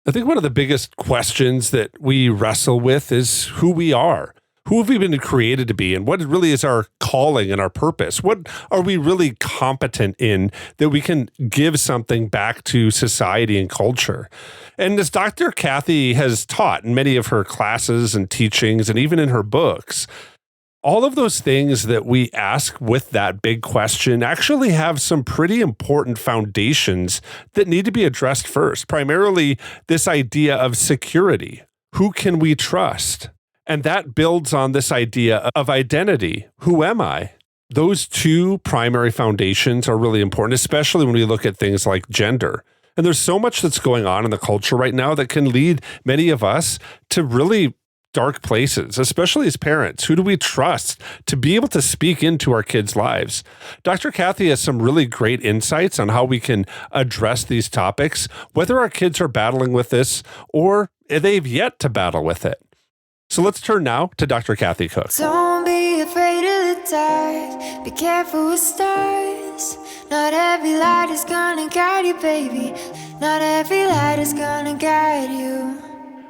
I think one of the biggest questions that we wrestle with is who we are. Who have we been created to be? And what really is our calling and our purpose? What are we really competent in that we can give something back to society and culture? And as Dr. Kathy has taught in many of her classes and teachings, and even in her books, all of those things that we ask with that big question actually have some pretty important foundations that need to be addressed first. Primarily, this idea of security. Who can we trust? And that builds on this idea of identity. Who am I? Those two primary foundations are really important, especially when we look at things like gender. And there's so much that's going on in the culture right now that can lead many of us to really dark places, especially as parents. Who do we trust to be able to speak into our kids' lives? Dr. Kathy has some really great insights on how we can address these topics, whether our kids are battling with this or they've yet to battle with it. So let's turn now to Dr. Kathy Cook. Don't be afraid of the dark. Be careful with stars. Not every light is gonna guide you, baby. Not every light is gonna guide you.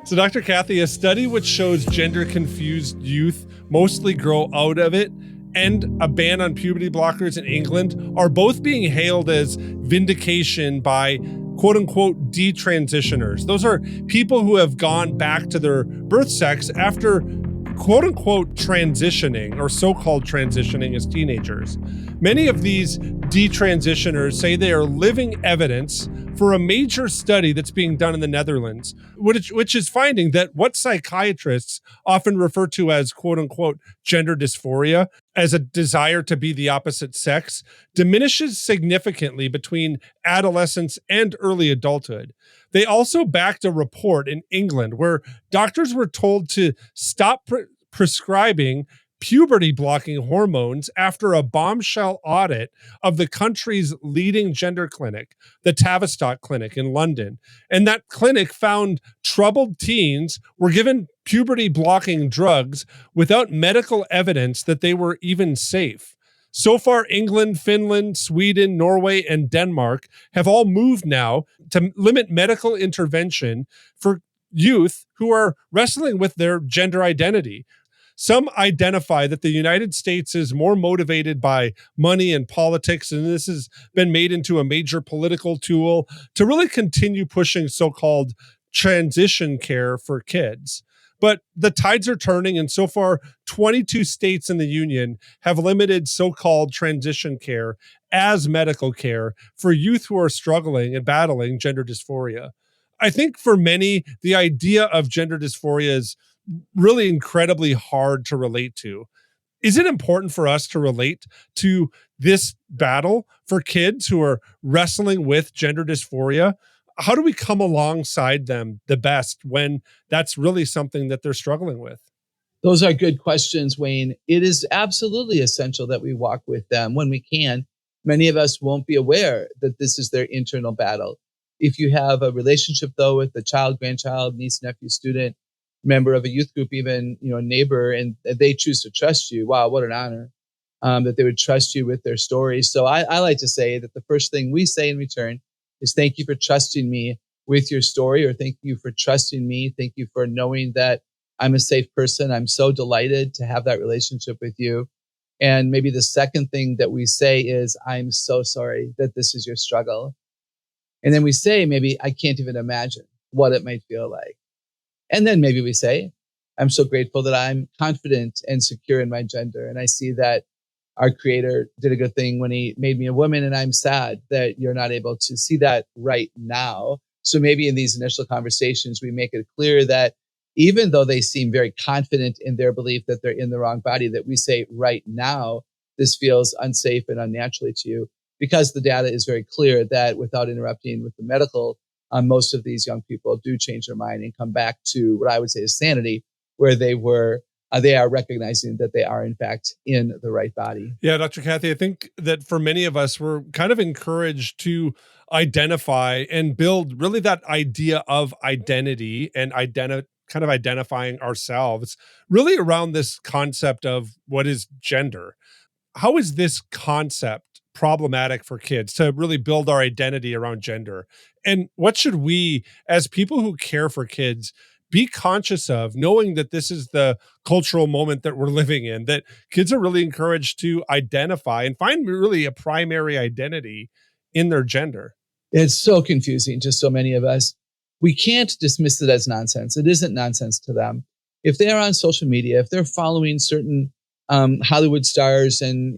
So, Dr. Kathy, a study which shows gender-confused youth mostly grow out of it and a ban on puberty blockers in England are both being hailed as vindication by quote-unquote detransitioners. Those are people who have gone back to their birth sex after quote-unquote transitioning or so-called transitioning as teenagers. Many of these detransitioners say they are living evidence for a major study that's being done in the Netherlands, which is finding that what psychiatrists often refer to as quote-unquote gender dysphoria, as a desire to be the opposite sex, diminishes significantly between adolescence and early adulthood. They also backed a report in England where doctors were told to stop prescribing puberty blocking hormones after a bombshell audit of the country's leading gender clinic, the Tavistock Clinic in London. And that clinic found troubled teens were given puberty blocking drugs without medical evidence that they were even safe. So far, England, Finland, Sweden, Norway, and Denmark have all moved now to limit medical intervention for youth who are wrestling with their gender identity. Some identify that the United States is more motivated by money and politics, and this has been made into a major political tool to really continue pushing so-called transition care for kids. But the tides are turning, and so far, 22 states in the union have limited so-called transition care as medical care for youth who are struggling and battling gender dysphoria. I think for many, the idea of gender dysphoria is really incredibly hard to relate to. Is it important for us to relate to this battle for kids who are wrestling with gender dysphoria? How do we come alongside them the best when that's really something that they're struggling with? Those are good questions, Wayne. It is absolutely essential that we walk with them when we can. Many of us won't be aware that this is their internal battle. If you have a relationship, though, with a child, grandchild, niece, nephew, student, member of a youth group, even a neighbor, and they choose to trust you, wow, what an honor that they would trust you with their stories. So I like to say that the first thing we say in return is thank you for trusting me with your story, or thank you for trusting me. Thank you for knowing that I'm a safe person. I'm so delighted to have that relationship with you. And maybe the second thing that we say is, I'm so sorry that this is your struggle. And then we say, maybe I can't even imagine what it might feel like. And then maybe we say, I'm so grateful that I'm confident and secure in my gender. And I see that our Creator did a good thing when He made me a woman, and I'm sad that you're not able to see that right now. So maybe in these initial conversations, we make it clear that even though they seem very confident in their belief that they're in the wrong body, that we say right now, this feels unsafe and unnaturally to you, because the data is very clear that without interrupting with the medical, most of these young people do change their mind and come back to what I would say is sanity, where they are recognizing that they are in fact in the right body. Yeah, Dr. Kathy, I think that for many of us, we're kind of encouraged to identify and build really that idea of identity and kind of identifying ourselves really around this concept of what is gender. How is this concept problematic for kids to really build our identity around gender? And what should we, as people who care for kids, be conscious of, knowing that this is the cultural moment that we're living in, that kids are really encouraged to identify and find really a primary identity in their gender? It's so confusing to so many of us. We can't dismiss it as nonsense. It isn't nonsense to them. If they're on social media, if they're following certain Hollywood stars and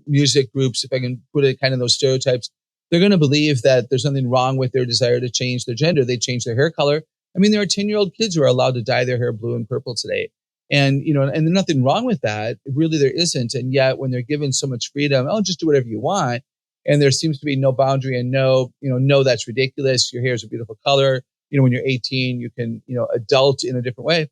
music groups, if I can put it kind of those stereotypes, they're going to believe that there's nothing wrong with their desire to change their gender. They change their hair color. I mean, there are 10-year-old kids who are allowed to dye their hair blue and purple today. And, and there's nothing wrong with that. Really, there isn't. And yet when they're given so much freedom, just do whatever you want. And there seems to be no boundary and no, that's ridiculous. Your hair is a beautiful color. When you're 18, you can, adult in a different way.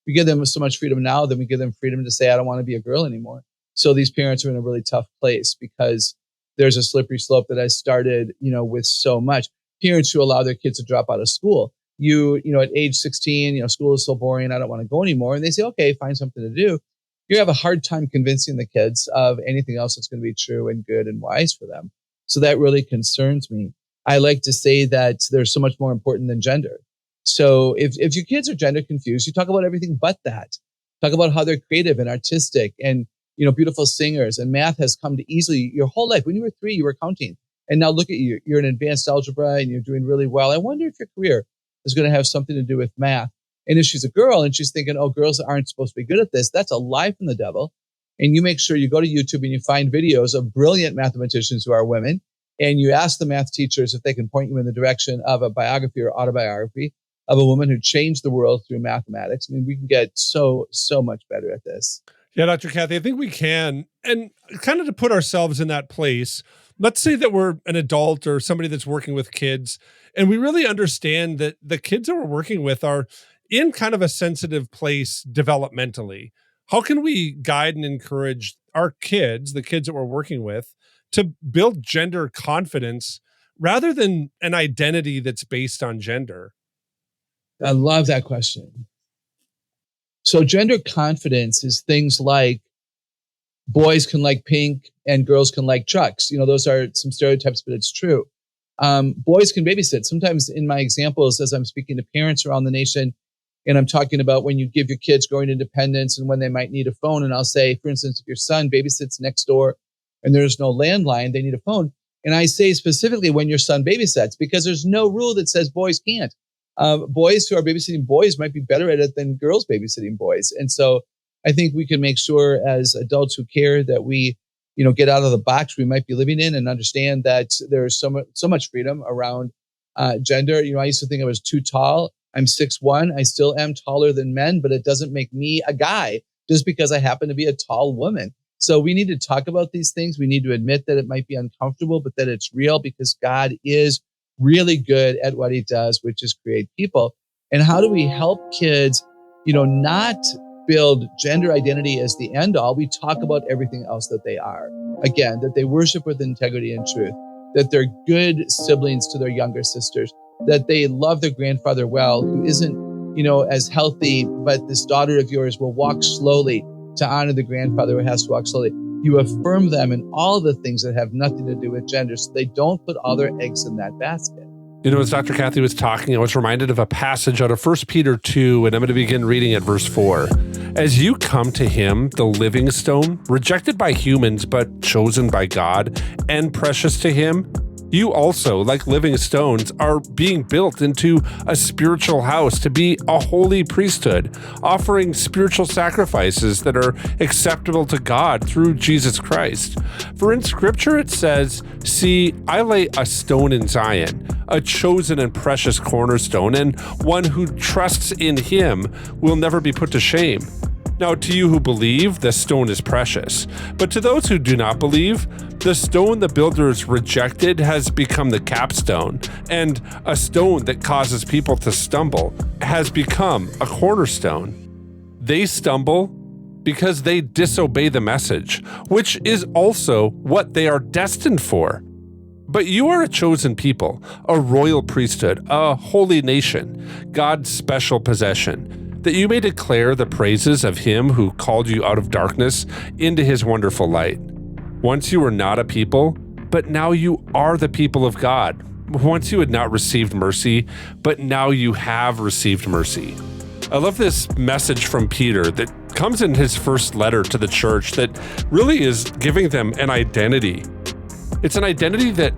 We give them so much freedom now, then we give them freedom to say, I don't want to be a girl anymore. So these parents are in a really tough place because there's a slippery slope that has started, with so much. Parents who allow their kids to drop out of school. At age 16, school is so boring, I don't want to go anymore. And they say, okay, find something to do. You have a hard time convincing the kids of anything else that's going to be true and good and wise for them. So that really concerns me. I like to say that there's so much more important than gender. So if your kids are gender confused, you talk about everything but that. Talk about how they're creative and artistic and, beautiful singers. And math has come to easily your whole life. When you were 3, you were counting. And now look at you. You're in advanced algebra and you're doing really well. I wonder if your career is going to have something to do with math. And if she's a girl and she's thinking, oh, girls aren't supposed to be good at this, that's a lie from the devil. And you make sure you go to YouTube and you find videos of brilliant mathematicians who are women. And you ask the math teachers if they can point you in the direction of a biography or autobiography of a woman who changed the world through mathematics. I mean, we can get so much better at this. Yeah, Dr. Kathy, I think we can. And kind of to put ourselves in that place, let's say that we're an adult or somebody that's working with kids, and we really understand that the kids that we're working with are in kind of a sensitive place developmentally. How can we guide and encourage our kids, the kids that we're working with, to build gender confidence rather than an identity that's based on gender? I love that question. So gender confidence is things like boys can like pink and girls can like trucks. Those are some stereotypes, but it's true. Boys can babysit. Sometimes in my examples, as I'm speaking to parents around the nation, and I'm talking about when you give your kids growing independence and when they might need a phone. And I'll say, for instance, if your son babysits next door and there's no landline, they need a phone. And I say specifically when your son babysits, because there's no rule that says boys can't. Boys who are babysitting boys might be better at it than girls babysitting boys. And so I think we can make sure as adults who care that we, get out of the box we might be living in and understand that there's so much freedom around gender. I used to think I was too tall. I'm 6'1". I still am taller than men, but it doesn't make me a guy just because I happen to be a tall woman. So we need to talk about these things. We need to admit that it might be uncomfortable, but that it's real because God is really good at what he does, which is create people. And how do we help kids, not build gender identity as the end all? We talk about everything else that they are. Again, that they worship with integrity and truth, that they're good siblings to their younger sisters, that they love their grandfather well, who isn't, as healthy, but this daughter of yours will walk slowly to honor the grandfather who has to walk slowly. You affirm them in all the things that have nothing to do with gender, so they don't put all their eggs in that basket. As Dr. Kathy was talking, I was reminded of a passage out of 1 Peter 2, and I'm going to begin reading at verse 4. As you come to him, the living stone, rejected by humans, but chosen by God, and precious to him, you also, like living stones, are being built into a spiritual house to be a holy priesthood, offering spiritual sacrifices that are acceptable to God through Jesus Christ. For in Scripture it says, "See, I lay a stone in Zion, a chosen and precious cornerstone, and one who trusts in him will never be put to shame." Now, to you who believe, the stone is precious. But to those who do not believe, the stone the builders rejected has become the capstone, and a stone that causes people to stumble has become a cornerstone. They stumble because they disobey the message, which is also what they are destined for. But you are a chosen people, a royal priesthood, a holy nation, God's special possession, that you may declare the praises of him who called you out of darkness into his wonderful light. Once you were not a people, but now you are the people of God. Once you had not received mercy, but now you have received mercy. I love this message from Peter that comes in his first letter to the church that really is giving them an identity. It's an identity that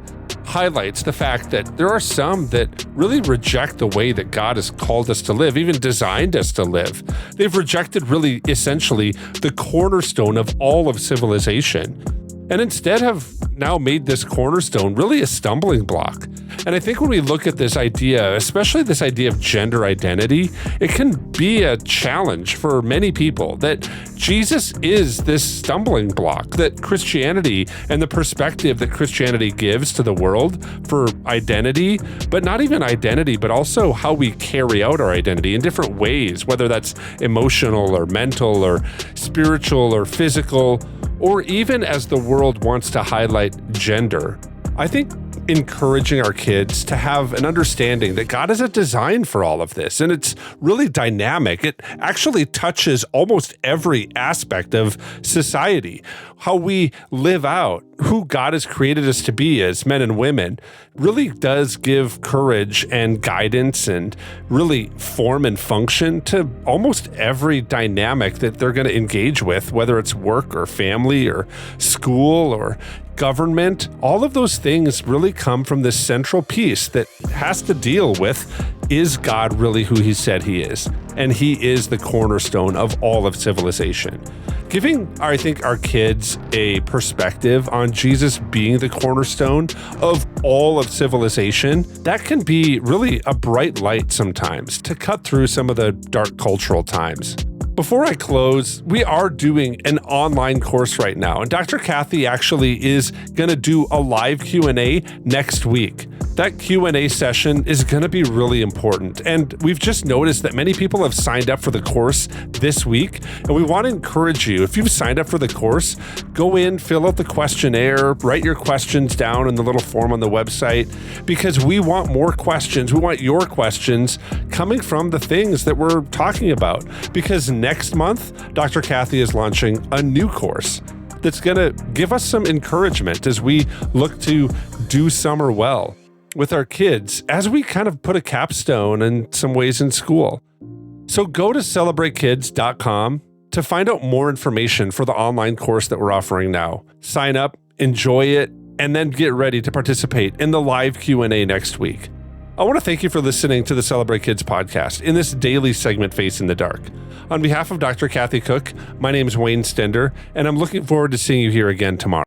highlights the fact that there are some that really reject the way that God has called us to live, even designed us to live. They've rejected really essentially the cornerstone of all of civilization, and instead have now made this cornerstone really a stumbling block. And I think when we look at this idea, especially this idea of gender identity, it can be a challenge for many people that Jesus is this stumbling block, that Christianity and the perspective that Christianity gives to the world for identity, but not even identity, but also how we carry out our identity in different ways, whether that's emotional or mental or spiritual or physical, or even as the world wants to highlight gender. I think encouraging our kids to have an understanding that God has a design for all of this, and it's really dynamic. It actually touches almost every aspect of society. How we live out who God has created us to be as men and women really does give courage and guidance and really form and function to almost every dynamic that they're going to engage with, whether it's work or family or school or government. All of those things really come from this central piece that has to deal with, is God really who he said he is? And he is the cornerstone of all of civilization. Giving, I think, our kids a perspective on Jesus being the cornerstone of all of civilization, that can be really a bright light sometimes to cut through some of the dark cultural times. Before I close, we are doing an online course right now, and Dr. Kathy actually is going to do a live Q&A next week. That Q&A session is going to be really important, and we've just noticed that many people have signed up for the course this week, and we want to encourage you, if you've signed up for the course, go in, fill out the questionnaire, write your questions down in the little form on the website, because we want more questions. We want your questions coming from the things that we're talking about, because next month, Dr. Kathy is launching a new course that's going to give us some encouragement as we look to do summer well with our kids, as we kind of put a capstone in some ways in school. So go to celebratekids.com to find out more information for the online course that we're offering now. Sign up, enjoy it, and then get ready to participate in the live Q&A next week. I want to thank you for listening to the Celebrate Kids podcast in this daily segment, Face in the Dark. On behalf of Dr. Kathy Cook, my name is Wayne Stender, and I'm looking forward to seeing you here again tomorrow.